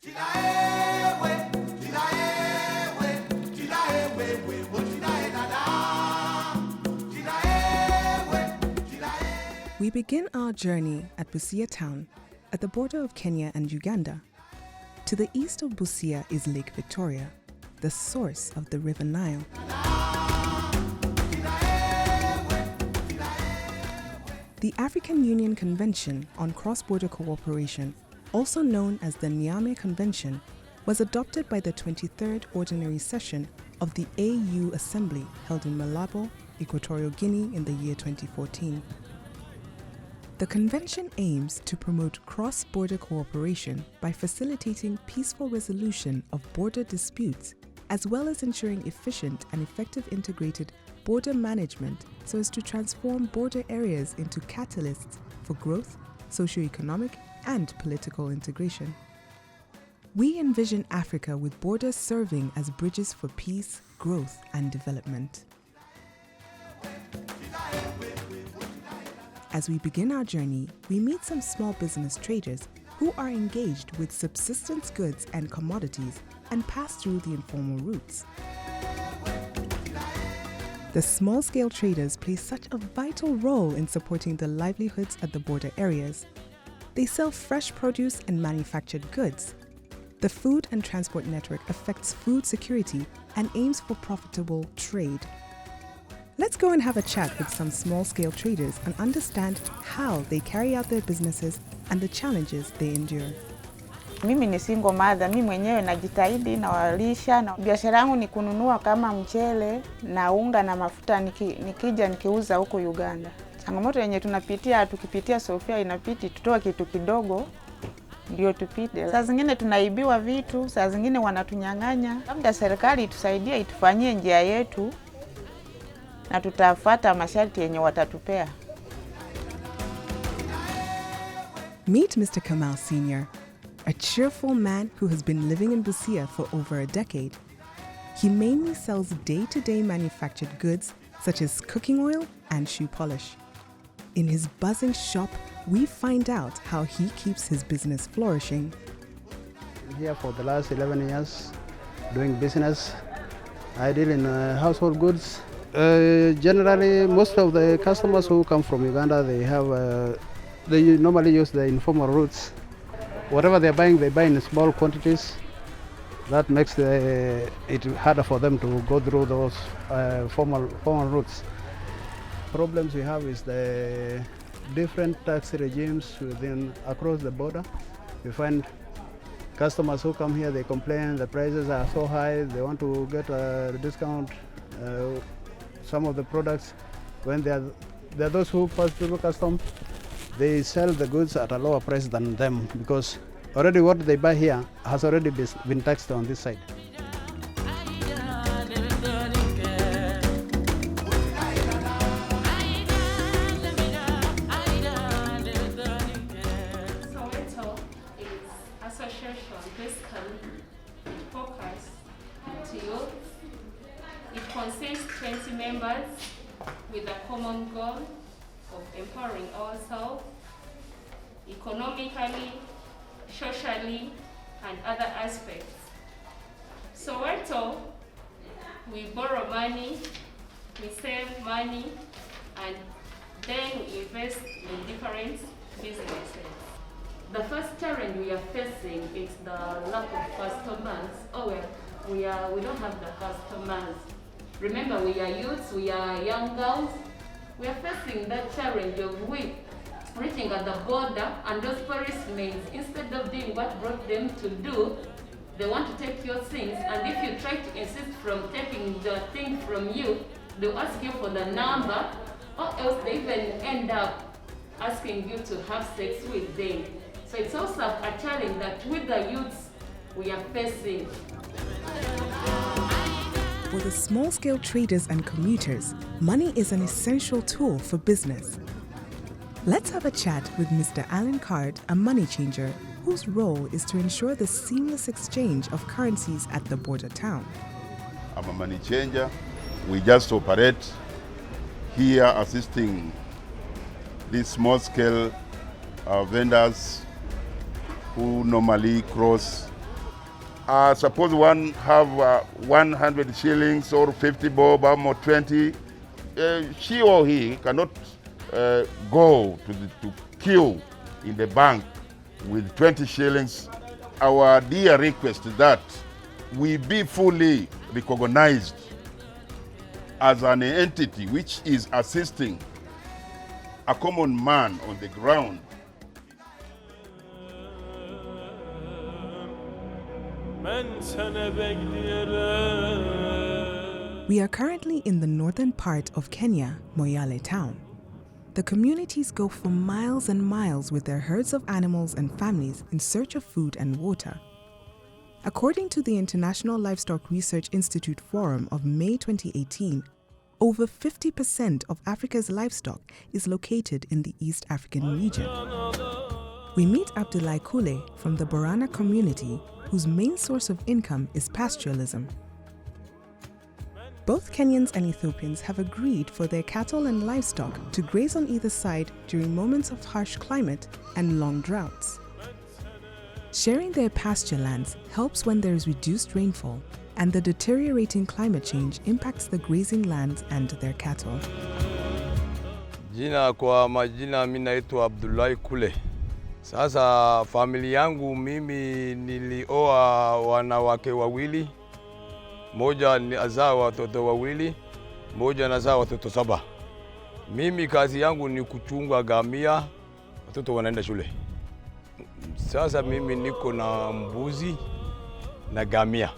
We begin our journey at Busia town, at the border of Kenya and Uganda. To the east of Busia is Lake Victoria, the source of the River Nile. The African Union Convention on Cross-Border Cooperation, also known as the Niamey Convention, was adopted by the 23rd Ordinary Session of the AU Assembly held in Malabo, Equatorial Guinea in the year 2014. The convention aims to promote cross-border cooperation by facilitating peaceful resolution of border disputes, as well as ensuring efficient and effective integrated border management so as to transform border areas into catalysts for growth, socio-economic, and political integration. We envision Africa with borders serving as bridges for peace, growth, and development. As we begin our journey, we meet some small business traders who are engaged with subsistence goods and commodities and pass through the informal routes. The small-scale traders play such a vital role in supporting the livelihoods at the border areas. They sell fresh produce and manufactured goods. The food and transport network affects food security and aims for profitable trade. Let's go and have a chat with some small-scale traders and understand how they carry out their businesses and the challenges they endure. Mimi ni single mother, mimi mwenyewe najitahidi na walisha na biashara yangu ni kununua kama mchele na unga na mafuta nikija nikiuza huko Uganda. Changamoto yenye tunapitia tukipitia Sofia inapiti tutoa kitu kidogo ndio tupite. Saa zingine tunaibiwa vitu, saa zingine wanatunyang'anya. Labda serikali itusaidie itufanyie njia yetu na tutafuata masharti yenye watatupea. Meet Mr. Kamal Sr., a cheerful man who has been living in Busia for over a decade. He mainly sells day-to-day manufactured goods such as cooking oil and shoe polish. In his buzzing shop, we find out how he keeps his business flourishing. I'm here for the last 11 years doing business. I deal in household goods. Generally, most of the customers who come from Uganda, they normally use the informal routes. Whatever they're buying, they buy in small quantities. That makes it harder for them to go through those formal routes. Problems we have is the different tax regimes across the border. We find customers who come here, they complain the prices are so high, they want to get a discount. Some of the products, when there are those who pass through customs, they sell the goods at a lower price than them because already what they buy here has already been taxed on this side. Soweto is association basically focused to youth. It consists 20 members with a common goal of empowering ourselves economically, socially, and other aspects. Soweto, we borrow money, we save money, and then we invest in different businesses. The first challenge we are facing is the lack of customers. We don't have the customers. Remember, we are youths, we are young girls. We are facing that challenge of reaching at the border, and those policemen, instead of doing what brought them to do, they want to take your things, and if you try to insist from taking the thing from you, they'll ask you for the number, or else they even end up asking you to have sex with them. So it's also a challenge that with the youths we are facing. For the small-scale traders and commuters, money is an essential tool for business. Let's have a chat with Mr. Alan Card, a money changer, whose role is to ensure the seamless exchange of currencies at the border town. I'm a money changer. We just operate here assisting these small-scale vendors who normally cross Suppose one have 100 shillings or 50 bob or 20, she or he cannot go to queue in the bank with 20 shillings. Our dear request is that we be fully recognized as an entity which is assisting a common man on the ground. We are currently in the northern part of Kenya, Moyale town. The communities go for miles and miles with their herds of animals and families in search of food and water. According to the International Livestock Research Institute Forum of May 2018, over 50% of Africa's livestock is located in the East African region. We meet Abdullahi Kule from the Borana community, whose main source of income is pastoralism. Both Kenyans and Ethiopians have agreed for their cattle and livestock to graze on either side during moments of harsh climate and long droughts. Sharing their pasture lands helps when there is reduced rainfall, and the deteriorating climate change impacts the grazing lands and their cattle. Jina kwa majina mimi naitwa Abdullahi Kule. Sasa familia yangu mimi nilioa wanawake wawili. Moja azaa watoto wawili, moja anazaa watoto 7. Mimi kazi yangu ni kuchunga gamia, watoto wanaenda shule. Sasa mimi niko na mbuzi na gamia,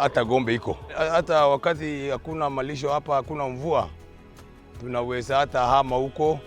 hata gombe iko. Hata wakati hakuna malisho hapa, hakuna mvua, tunaweza hata hama huko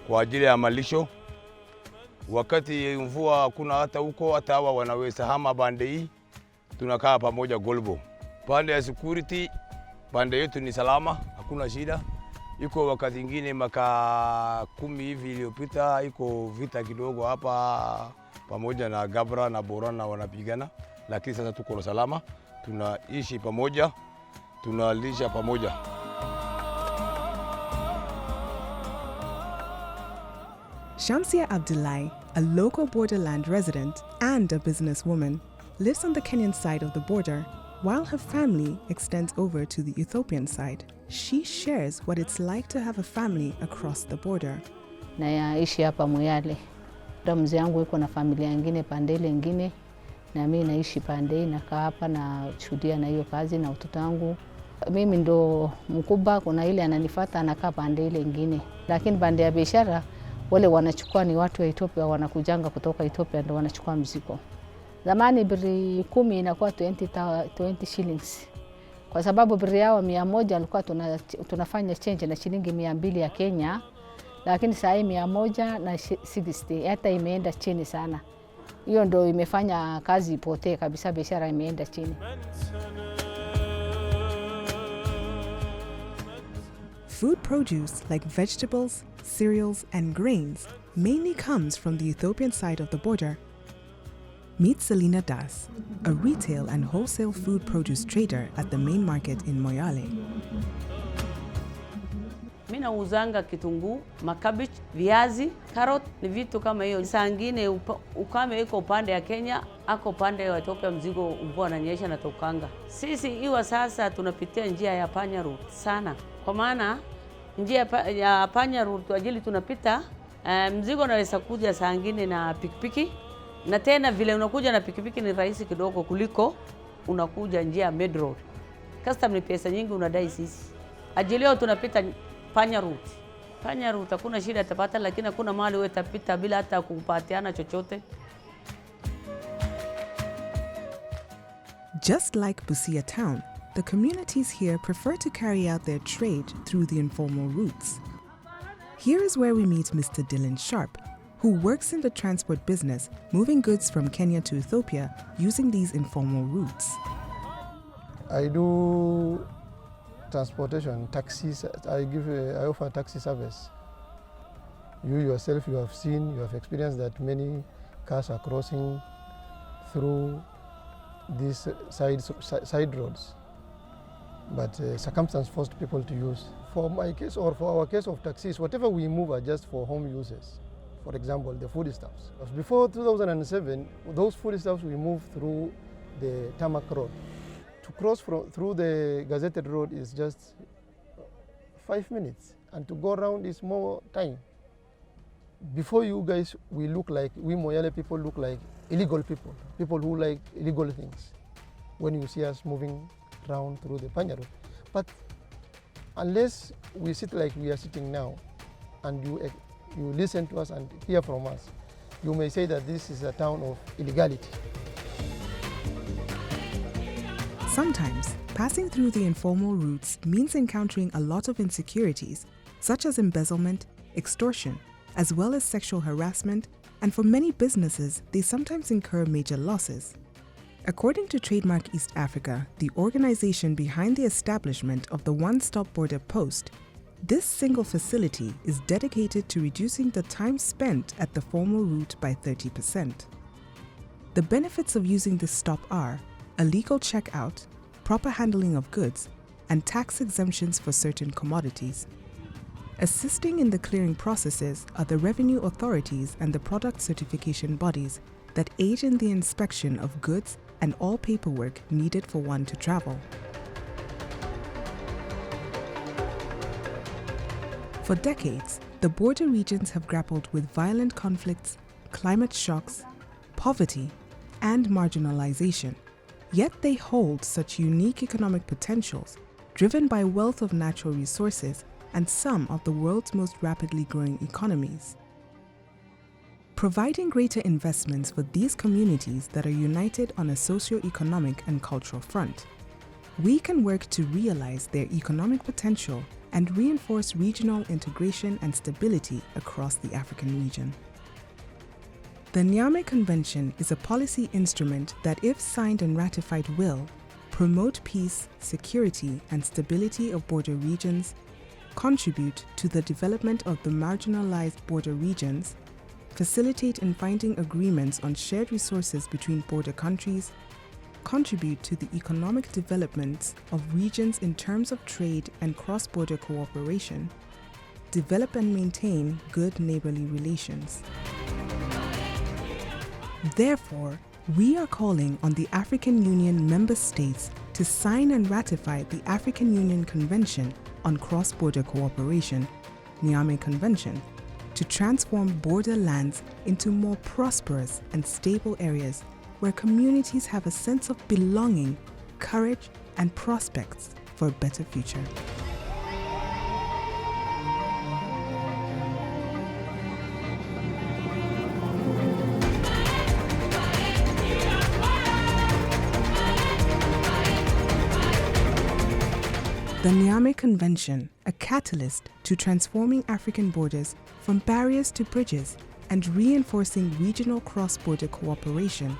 kwa ajili ya malisho. Wakati mvua hakuna hata huko, hata hawa wanaweza hama bande hii, tunakaa pamoja Golbo. Pande ya security, pande yetu ni salama, hakuna shida. Iko wakati ingine maka 10 hivi iliyopita, iko vita kidogo hapa pamoja na Gabra na Borana wanapigana, lakini sasa tuko salama, tunaishi pamoja, tunalisha pamoja. Shamsia Abdullahi, a local borderland resident and a businesswoman, lives on the Kenyan side of the border, while her family extends over to the Ethiopian side. She shares what it's like to have a family across the border. Naishi hapa Moyale. Mzee wangu yuko na familia nyingine pande ile nyingine, na mimi naishi pande na kaa hapa na shuhudia na hiyo kazi na watoto wangu. Mimi ndo mkubwa, kuna ile ananifuata anakaa pande ile nyingine. Lakini pande ya biashara wale wanachukua ni watu wa Ethiopia, wanakujanga kutoka Ethiopia ndio wanachukua mzigo. Zamani biri 10 inakuwa 20 shillings. Kwa sababu biri yao 100 alikuwa tunafanya change na shilingi 200 ya Kenya, lakini sasa 160 hata imeenda chini sana. Hiyo ndio imefanya kazi ipotee kabisa, biashara imeenda chini. Food produce like vegetables, cereals and grains mainly comes from the Ethiopian side of the border. Meet Selina Das, a retail and wholesale food produce trader at the main market in Moyale. Mimi nauzanga kitunguu, makabichi, viazi, carrot, ni vitu kama hiyo. Saa nyingine ukame iko upande ya Kenya, ako upande wa Ethiopia, mzigo mvua unanyesha na tokanga. Sisi iwa sasa tunapitia njia ya panya route sana. Kwa maana njia ya panya route kwa ajili tunapita, mzigo unaweza kuja saa nyingine na pikipiki. Na tena vile unakuja na pikipiki ni rahisi kidogo kuliko unakuja njia main road. Custom ni pesa nyingi unadai sisi. Ajilio tunapita panya route. Panya route hakuna shida utapata, lakini hakuna mahali wewe utapita bila hata kupatiana chochote. Just like Busia town, the communities here prefer to carry out their trade through the informal routes. Here is where we meet Mr. Dylan Sharp, who works in the transport business, moving goods from Kenya to Ethiopia using these informal routes. I do transportation, taxis. I offer taxi service. You yourself, you have seen, you have experienced that many cars are crossing through these side roads. But circumstance forced people to use. For my case or for our case of taxis, whatever we move are just for home uses. For example, the foodstuffs. Before 2007, those foodstuffs we moved through the tarmac road. To cross through the gazetted road is just 5 minutes, and to go around is more time. Before you guys, we Moyale people look like illegal people who like illegal things when you see us moving around through the Panya Road. But unless we sit like we are sitting now, and you listen to us and hear from us, you may say that this is a town of illegality. Sometimes, passing through the informal routes means encountering a lot of insecurities, such as embezzlement, extortion, as well as sexual harassment, and for many businesses, they sometimes incur major losses. According to Trademark East Africa, the organization behind the establishment of the one-stop border post, this single facility is dedicated to reducing the time spent at the formal route by 30%. The benefits of using this stop are a legal checkout, proper handling of goods, and tax exemptions for certain commodities. Assisting in the clearing processes are the revenue authorities and the product certification bodies that aid in the inspection of goods and all paperwork needed for one to travel. For decades, the border regions have grappled with violent conflicts, climate shocks, poverty, and marginalization. Yet they hold such unique economic potentials, driven by wealth of natural resources and some of the world's most rapidly growing economies. Providing greater investments for these communities that are united on a socio-economic and cultural front, we can work to realize their economic potential and reinforce regional integration and stability across the African region. The Niamey Convention is a policy instrument that, if signed and ratified, will promote peace, security, and stability of border regions, contribute to the development of the marginalized border regions, facilitate in finding agreements on shared resources between border countries, contribute to the economic development of regions in terms of trade and cross-border cooperation, develop and maintain good neighborly relations. Therefore, we are calling on the African Union member states to sign and ratify the African Union Convention on Cross-Border Cooperation, Niamey Convention, to transform borderlands into more prosperous and stable areas where communities have a sense of belonging, courage, and prospects for a better future. The Niamey Convention, a catalyst to transforming African borders from barriers to bridges and reinforcing regional cross-border cooperation.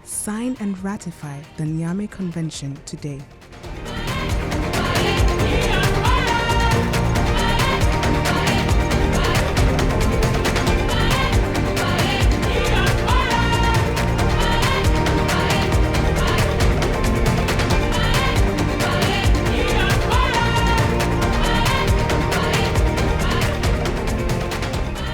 Sign and ratify the Niamey Convention today.